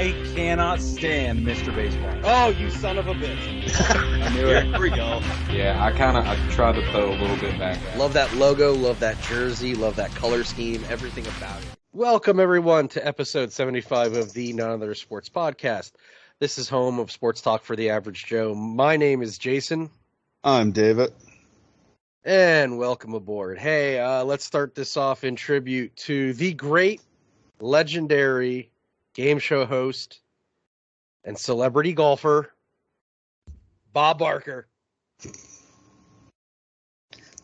I cannot stand Mr. Baseball. Oh, you son of a bitch. I knew it. Here we go. Yeah, I tried to throw a little bit back. Love that logo, love that jersey, love that color scheme, everything about it. Welcome, everyone, to episode 75 of the None Other Sports Podcast. This is home of Sports Talk for the Average Joe. My name is Jason. I'm David. And welcome aboard. Hey, let's start this off in tribute to the great, legendary game show host and celebrity golfer, Bob Barker.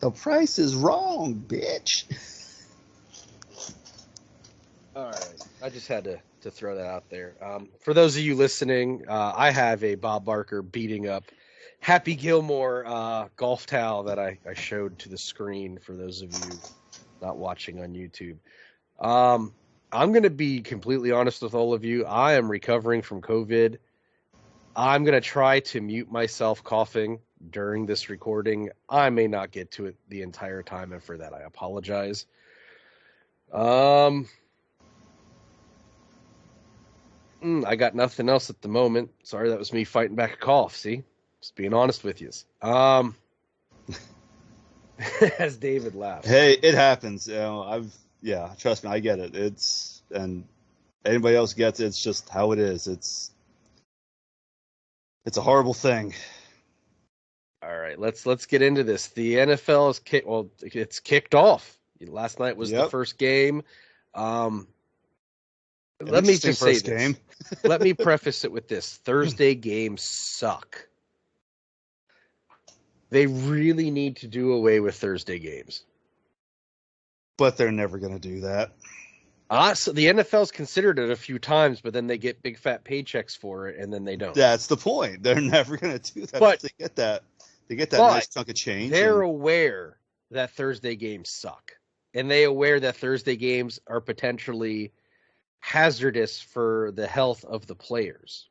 The price is wrong, bitch. All right. I just had to throw that out there. For those of you listening, I have a Bob Barker beating up Happy Gilmore golf towel that I showed to the screen for those of you not watching on YouTube. I'm going to be completely honest with all of you. I am recovering from COVID. I'm going to try to mute myself coughing during this recording. I may not get to it the entire time, and for that I apologize. I got nothing else at the moment. Sorry, that was me fighting back a cough, see? Just being honest with you. As David laughs. Hey, it happens. Trust me, I get it. And anybody else gets it. It's just how it is. It's a horrible thing. All right, let's get into this. The NFL is it's kicked off. Last night was the first game. Let me just say this. Let me preface it with this. Thursday games suck. They really need to do away with Thursday games. But they're never going to do that. So the NFL's considered it a few times, but then they get big fat paychecks for it, and then they don't. That's the point. They're never going to do that. But they get that nice chunk of change. They're aware that Thursday games suck. And they're aware that Thursday games are potentially hazardous for the health of the players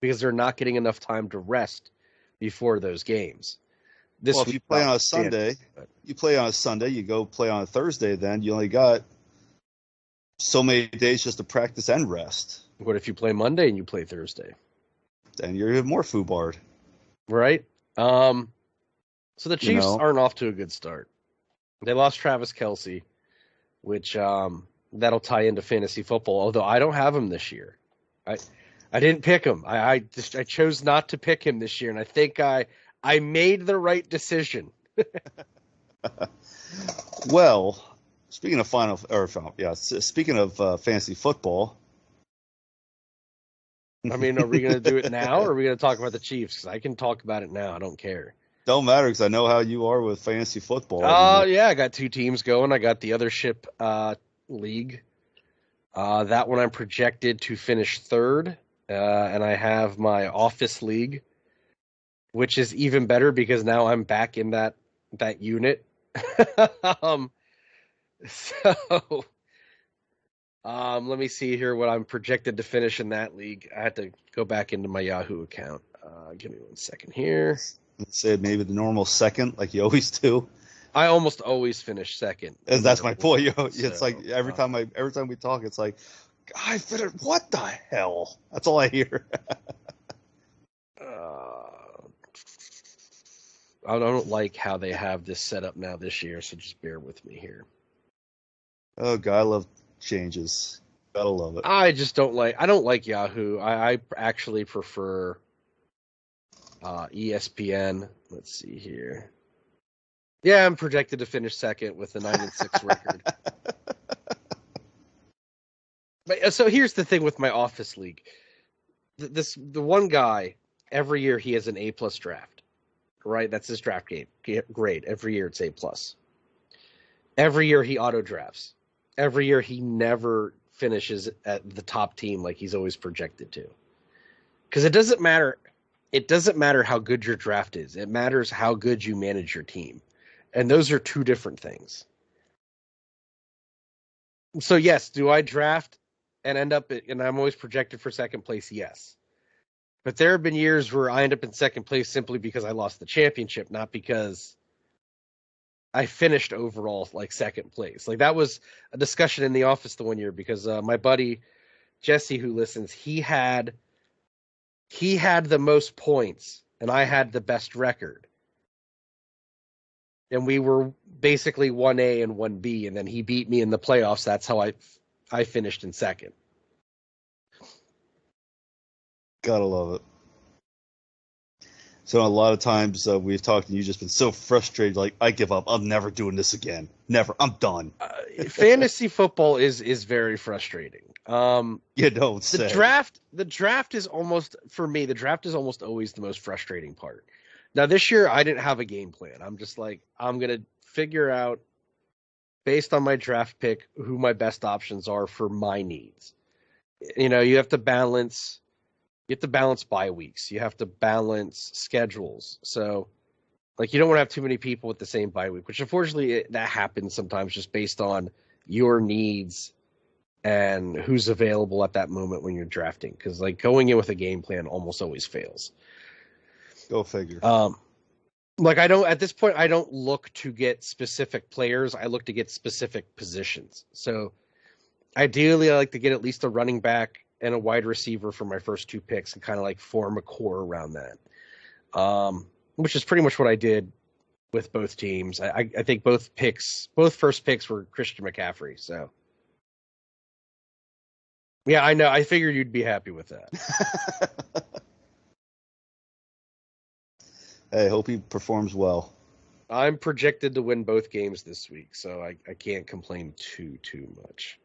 because they're not getting enough time to rest before those games. If you play on a Sunday, you go play on a Thursday, then you only got so many days just to practice and rest. What if you play Monday and you play Thursday? Then you're more foobarred. Right? So the Chiefs aren't off to a good start. They lost Travis Kelce, which that'll tie into fantasy football, although I don't have him this year. I didn't pick him. I chose not to pick him this year, and I think I made the right decision. Well, speaking of speaking of fantasy football. I mean, are we going to do it now, or are we going to talk about the Chiefs? Because I can talk about it now. I don't care. Don't matter, because I know how you are with fantasy football. Yeah, I got two teams going. I got the Othership league. That one I'm projected to finish third, and I have my office league, which is even better because now I'm back in that unit. Let me see here what I'm projected to finish in that league. I had to go back into my Yahoo account. Give me 1 second here. Let's say maybe the normal second, like you always do. I almost always finish second. And that's my point. It's like every time we talk, it's like, I finished. What the hell? That's all I hear. I don't like how they have this set up now this year, so just bear with me here. Oh God, I love changes. Gotta love it. I don't like Yahoo. I actually prefer ESPN. Let's see here. Yeah, I'm projected to finish second with a 9-6 record. But so here's the thing with my office league. The one guy, every year he has an A+ draft. Right? That's his draft grade. Every year it's A+. Every year he auto drafts. Every year he never finishes at the top team like he's always projected to. Because it doesn't matter. It doesn't matter how good your draft is. It matters how good you manage your team. And those are two different things. So yes, do I draft and end up and I'm always projected for second place? Yes. But there have been years where I end up in second place simply because I lost the championship, not because I finished overall like second place. Like that was a discussion in the office the one year because my buddy Jesse, who listens, he had the most points, and I had the best record. And we were basically 1A and 1B, and then he beat me in the playoffs. That's how I finished in second. Gotta love it. So a lot of times we've talked, and you've just been so frustrated, like, I give up. I'm never doing this again. Never. I'm done. Fantasy football is very frustrating. You don't say. The draft is almost, for me, the draft is almost always the most frustrating part. Now, this year, I didn't have a game plan. I'm just like, I'm going to figure out, based on my draft pick, who my best options are for my needs. You have to balance bye weeks. You have to balance schedules. So, like, you don't want to have too many people with the same bye week, which unfortunately that happens sometimes just based on your needs and who's available at that moment when you're drafting. Because, like, going in with a game plan almost always fails. Go figure. At this point, I don't look to get specific players. I look to get specific positions. So ideally, I like to get at least a running back and a wide receiver for my first two picks and kind of like form a core around that. Which is pretty much what I did with both teams. I think both first picks were Christian McCaffrey. So yeah, I know. I figured you'd be happy with that. Hey, hope he performs well. I'm projected to win both games this week, so I can't complain too much.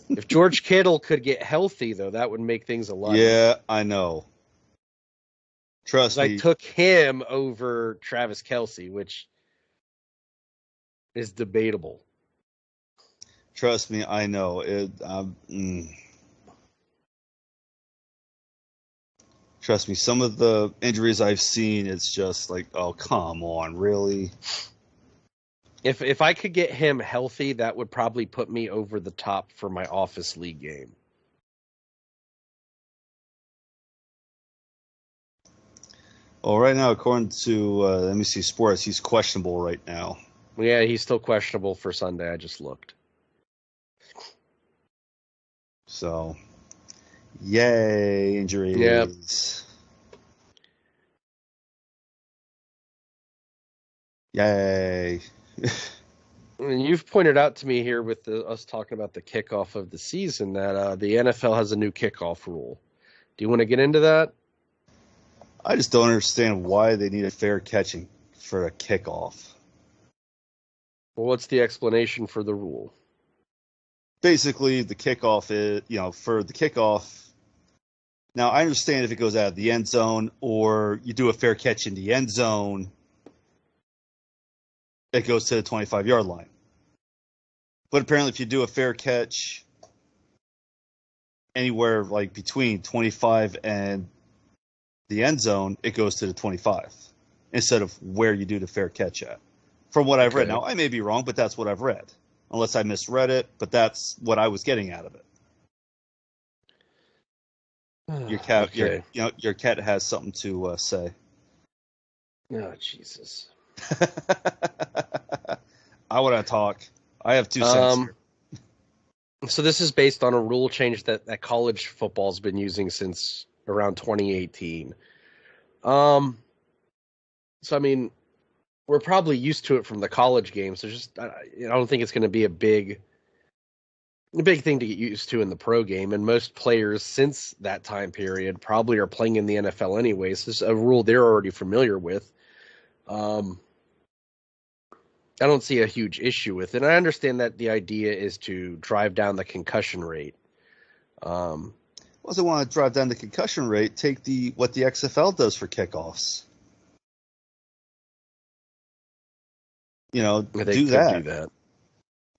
If George Kittle could get healthy, though, that would make things a lot. Yeah, I know. Trust me. I took him over Travis Kelce, which is debatable. Trust me, I know. Trust me, some of the injuries I've seen, it's just like, oh, come on, really? If I could get him healthy, that would probably put me over the top for my office league game. Well, right now, according to NBC Sports, he's questionable right now. Yeah, he's still questionable for Sunday. I just looked. So, yay, injuries. Yep. Yay. And you've pointed out to me here with us talking about the kickoff of the season that the NFL has a new kickoff rule. Do you want to get into that? I just don't understand why they need a fair catching for a kickoff. Well, what's the explanation for the rule? Basically, the kickoff is, for the kickoff. Now, I understand if it goes out of the end zone or you do a fair catch in the end zone, it goes to the 25-yard line. But apparently, if you do a fair catch anywhere like between 25 and the end zone, it goes to the 25 instead of where you do the fair catch at. From what I've read. Now, I may be wrong, but that's what I've read. Unless I misread it, but that's what I was getting out of it. Your cat, your cat has something to say. Oh, Jesus. I want to talk. I have 2 cents here. So this is based on a rule change that college football's been using since around 2018. So, I mean, we're probably used to it from the college games. So I don't think it's going to be a big thing to get used to in the pro game. And most players since that time period probably are playing in the NFL anyways. So this is a rule they're already familiar with. I don't see a huge issue with it. I understand that the idea is to drive down the concussion rate. Also want to drive down the concussion rate, take what the XFL does for kickoffs. They do that.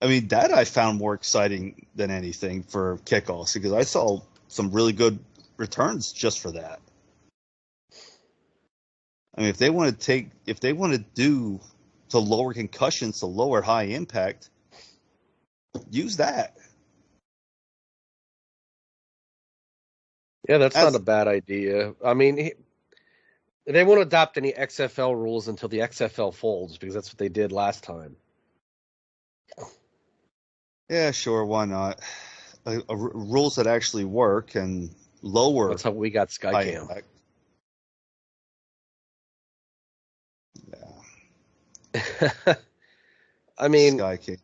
I mean, that I found more exciting than anything for kickoffs because I saw some really good returns just for that. I mean, if they want to do to lower concussions, to lower high impact, use that. Yeah, that's not a bad idea. I mean, they won't adopt any XFL rules until the XFL folds because that's what they did last time. Yeah, sure, why not? rules that actually work and lower. That's how we got high Skycam. impact. I mean, Skycam.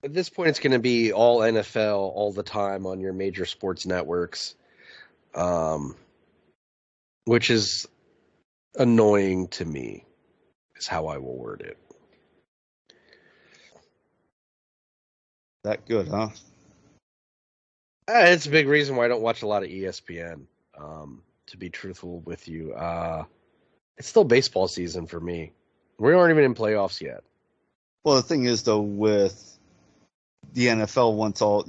at this point, it's going to be all NFL all the time on your major sports networks, which is annoying to me, is how I will word it. That good, huh? It's a big reason why I don't watch a lot of ESPN, to be truthful with you. It's still baseball season for me. We aren't even in playoffs yet. Well, the thing is, though, with the NFL wants all,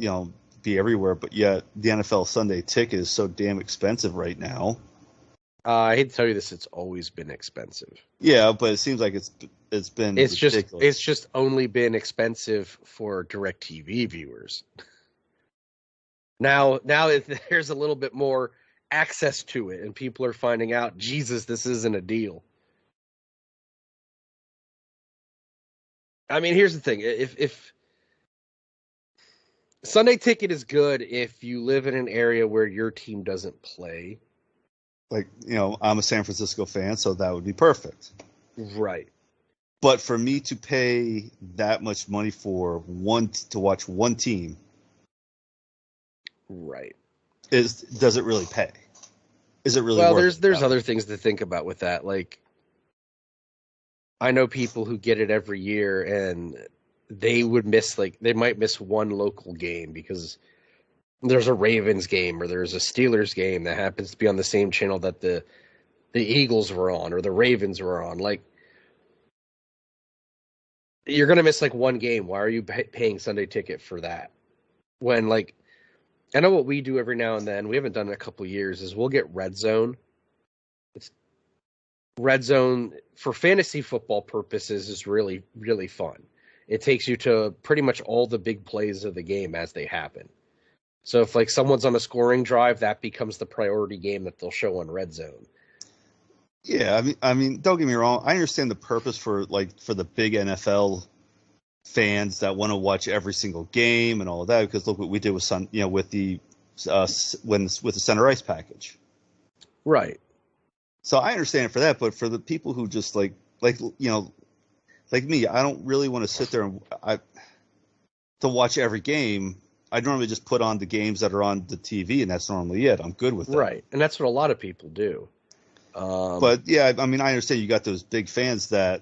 be everywhere, but yet the NFL Sunday Ticket is so damn expensive right now. I hate to tell you this, it's always been expensive. Yeah, but it seems like it's been ridiculous. It's just only been expensive for DirecTV viewers. Now there's a little bit more access to it, and people are finding out, Jesus, this isn't a deal. I mean, here's the thing: if Sunday Ticket is good if you live in an area where your team doesn't play. Like, I'm a San Francisco fan, so that would be perfect. Right. But for me to pay that much money for to watch one team, right, does it really pay? Is it really? Well, worth it? there's other things to think about with that. Like, I know people who get it every year, and they would they might miss one local game because there's a Ravens game or there's a Steelers game that happens to be on the same channel that the Eagles were on or the Ravens were on. Like, you're going to miss like one game. Why are you paying Sunday Ticket for that? When, like, I know what we do every now and then, we haven't done it in a couple of years, is we'll get RedZone. RedZone for fantasy football purposes is really, really fun. It takes you to pretty much all the big plays of the game as they happen. So if like someone's on a scoring drive, that becomes the priority game that they'll show on RedZone. Yeah, I mean, don't get me wrong. I understand the purpose for the big NFL fans that want to watch every single game and all of that. Because look what we did with with the center ice package. Right. So I understand it for that, but for the people who just like me, I don't really want to sit there and to watch every game. I normally just put on the games that are on the TV, and that's normally it. I'm good with that. Right, and that's what a lot of people do. But yeah, I mean, I understand you got those big fans that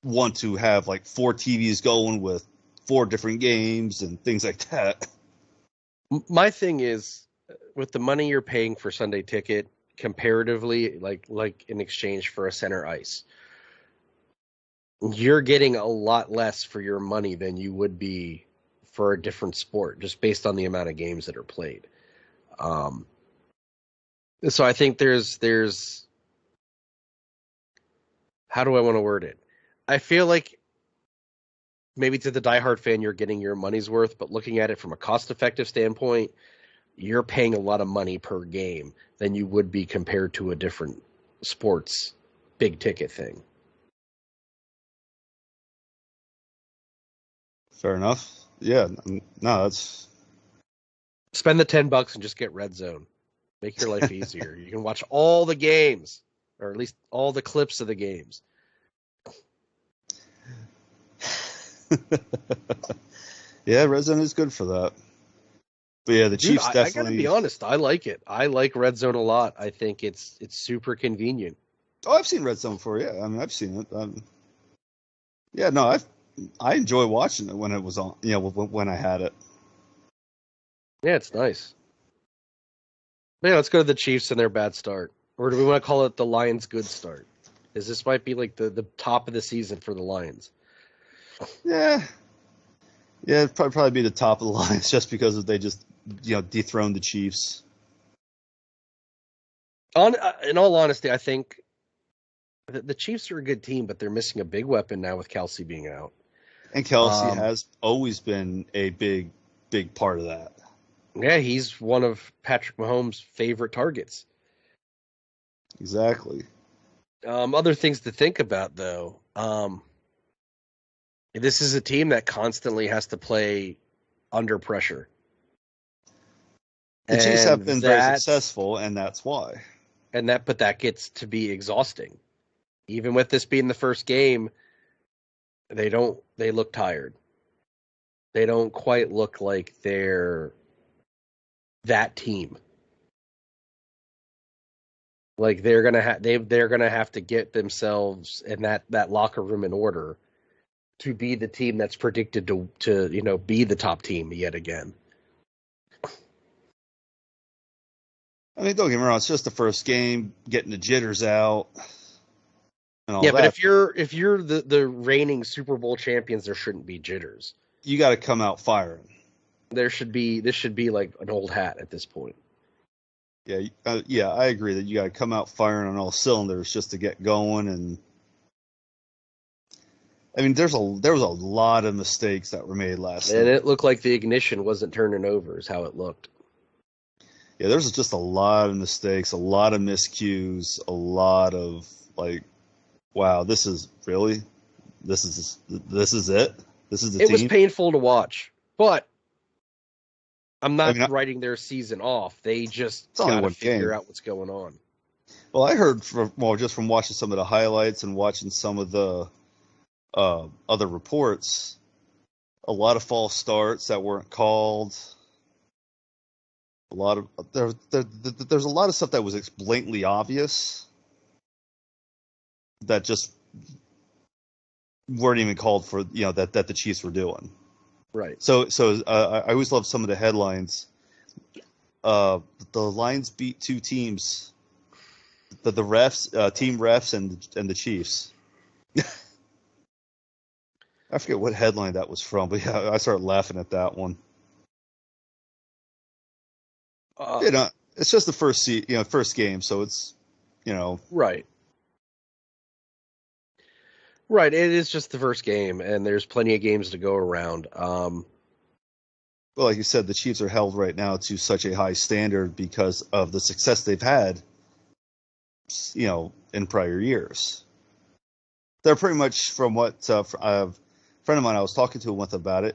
want to have like 4 TVs going with 4 different games and things like that. My thing is, with the money you're paying for Sunday Ticket, comparatively, like in exchange for a center ice, you're getting a lot less for your money than you would be for a different sport, just based on the amount of games that are played. So I think there's how do I want to word it? I feel like maybe to the diehard fan, you're getting your money's worth, but looking at it from a cost-effective standpoint, you're paying a lot of money per game than you would be compared to a different sports big ticket thing. Fair enough. Yeah, no, that's Spend the $10 and just get RedZone. Make your life easier. You can watch all the games, or at least all the clips of the games. Yeah, RedZone is good for that. But yeah, the Chiefs definitely. I gotta be honest, I like it. I like RedZone a lot. I think it's super convenient. Oh, I've seen RedZone before. Yeah, I mean, I've seen it. Yeah, no, I enjoy watching it when it was on. When I had it. Yeah, it's nice. Yeah, let's go to the Chiefs and their bad start. Or do we want to call it the Lions' good start? Because this might be like the top of the season for the Lions. Yeah, it'd probably be the top of the Lions just because they just dethroned the Chiefs. In all honesty, I think the Chiefs are a good team, but they're missing a big weapon now with Kelsey being out. And Kelsey has always been a big part of that. Yeah, he's one of Patrick Mahomes' favorite targets. Exactly. Other things to think about, though. This is a team that constantly has to play under pressure. The Chiefs have And been very that's- successful, and that's why. But that gets to be exhausting. Even with this being the first game, they look tired. They don't quite look like they're that team. Like they're gonna have to get themselves and that locker room in order to be the team that's predicted to be the top team yet again. I mean, don't get me wrong; it's just the first game, getting the jitters out. And all Yeah, that. but if you're the reigning Super Bowl champions, there shouldn't be jitters. You got to come out firing. This should be like an old hat at this point. Yeah, I agree that you got to come out firing on all cylinders just to get going. And I mean, there was a lot of mistakes that were made last night. And it looked like the ignition wasn't turning over, is how it looked. Yeah, there's just a lot of mistakes, a lot of miscues, a lot of like, wow, this is it. This is the team. It was painful to watch, but I'm not writing their season off. They just got to figure out what's going on. Well, I heard just from watching some of the highlights and watching some of the other reports, a lot of false starts that weren't called. There's a lot of stuff that was blatantly obvious that just weren't even called for, that the Chiefs were doing. Right. So I always love some of the headlines. The Lions beat two teams, the refs, team refs, and the Chiefs. I forget what headline that was from, but yeah, I started laughing at that one. It's just the first game, so it's, right. Right, it is just the first game, and there's plenty of games to go around. Well, like you said, the Chiefs are held right now to such a high standard because of the success they've had, in prior years. They're pretty much, from what a friend of mine I was talking to with about it,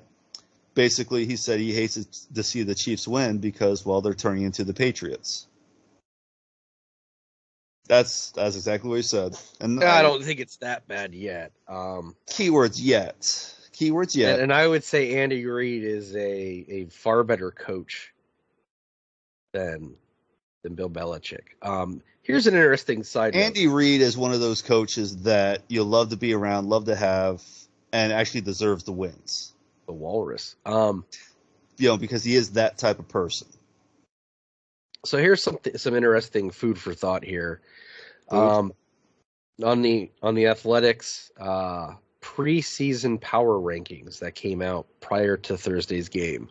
basically he said he hates to see the Chiefs win because, well, they're turning into the Patriots. That's exactly what he said. And I don't think it's that bad yet. Keywords yet. And I would say Andy Reid is a far better coach than Bill Belichick. Here's an interesting side note. Andy Reid is one of those coaches that you'll love to be around, love to have, and actually deserves the wins. The Walrus. Because he is that type of person. So here's some interesting food for thought here. On the Athletics preseason power rankings that came out prior to Thursday's game,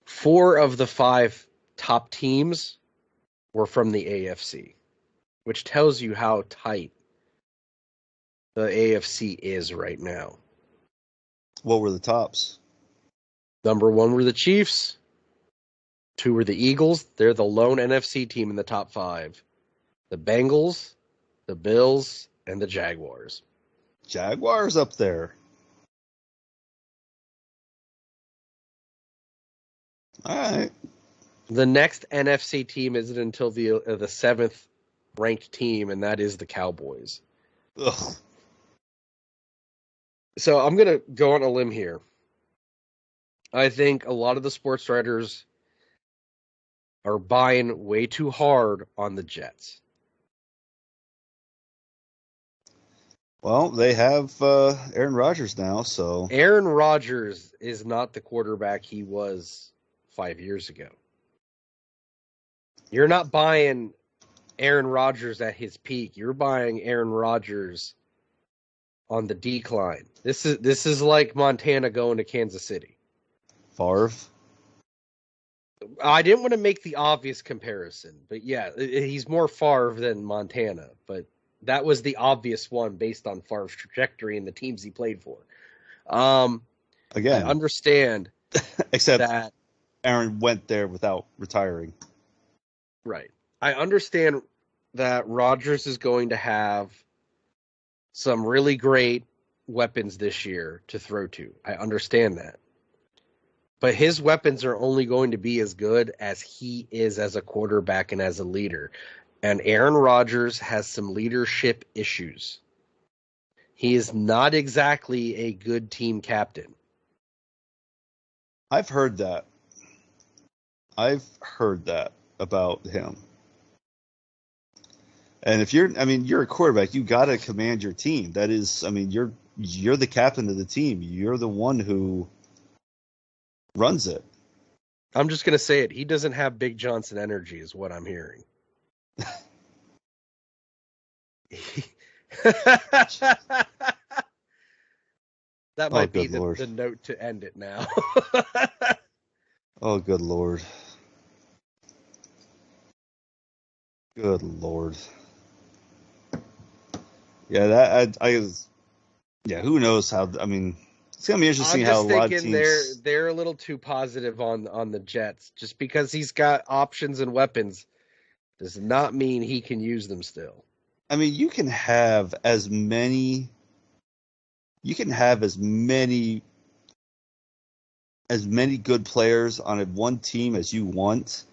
4 of the 5 top teams were from the AFC, which tells you how tight the AFC is right now. What were the tops? Number 1 were the Chiefs. 2 were the Eagles. They're the lone NFC team in the top 5. The Bengals, the Bills, and the Jaguars. Jaguars up there. All right. The next NFC team isn't until the 7th ranked team, and that is the Cowboys. Ugh. So I'm going to go on a limb here. I think a lot of the sports writers are buying way too hard on the Jets. Well, they have Aaron Rodgers now, so... Aaron Rodgers is not the quarterback he was 5 years ago. You're not buying Aaron Rodgers at his peak. You're buying Aaron Rodgers on the decline. This is like Montana going to Kansas City. Favre? I didn't want to make the obvious comparison, but yeah, he's more Favre than Montana, but that was the obvious one based on Favre's trajectory and the teams he played for. Again, I understand except that Aaron went there without retiring. Right. I understand that Rodgers is going to have some really great weapons this year to throw to. I understand that. But his weapons are only going to be as good as he is as a quarterback and as a leader. And Aaron Rodgers has some leadership issues. He is not exactly a good team captain. I've heard that. I've heard that about him. And if you're a quarterback, you got to command your team. That is, you're the captain of the team. You're the one who runs it. I'm just going to say it. He doesn't have Big Johnson energy is what I'm hearing. That might be the note to end it now. Oh, good Lord. Good Lord. Yeah, who knows how, it's going to be interesting how a lot of teams... They're a little too positive on the Jets. Just because he's got options and weapons does not mean he can use them still. You can have as many good players on one team as you want.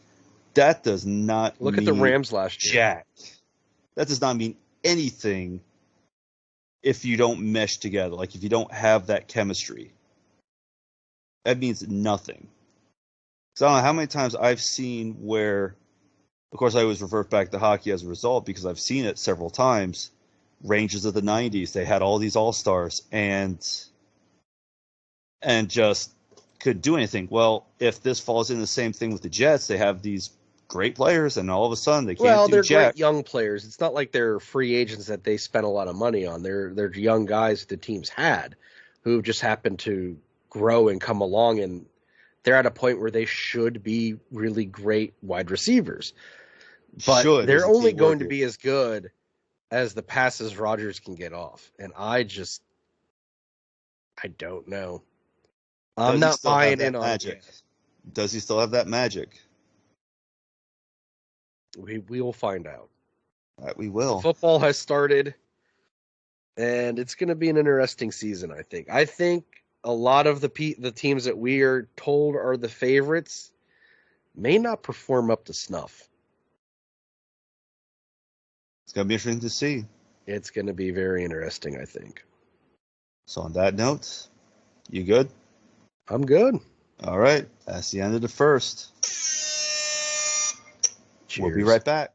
That does not look mean at the Rams last year. Jack. That does not mean anything if you don't mesh together, like if you don't have that chemistry. That means nothing. So I don't know how many times I've seen where, of course, I always revert back to hockey as a result because I've seen it several times. Rangers of the 90s, they had all these all-stars and just could do anything. Well, if this falls in the same thing with the Jets, they have these great players, and all of a sudden they can't do jack. Well, they're great young players. It's not like they're free agents that they spent a lot of money on. They're young guys the teams had who just happened to grow and come along, and they're at a point where they should be really great wide receivers. But they're only going to be as good as the passes Rodgers can get off. And I don't know. I'm not buying in on it. Does he still have that magic? We will find out. We will. Football has started, and it's going to be an interesting season, I think. I think a lot of the teams that we are told are the favorites may not perform up to snuff. It's going to be interesting to see. It's going to be very interesting, I think. So on that note, you good? I'm good. All right. That's the end of the first. Cheers. We'll be right back.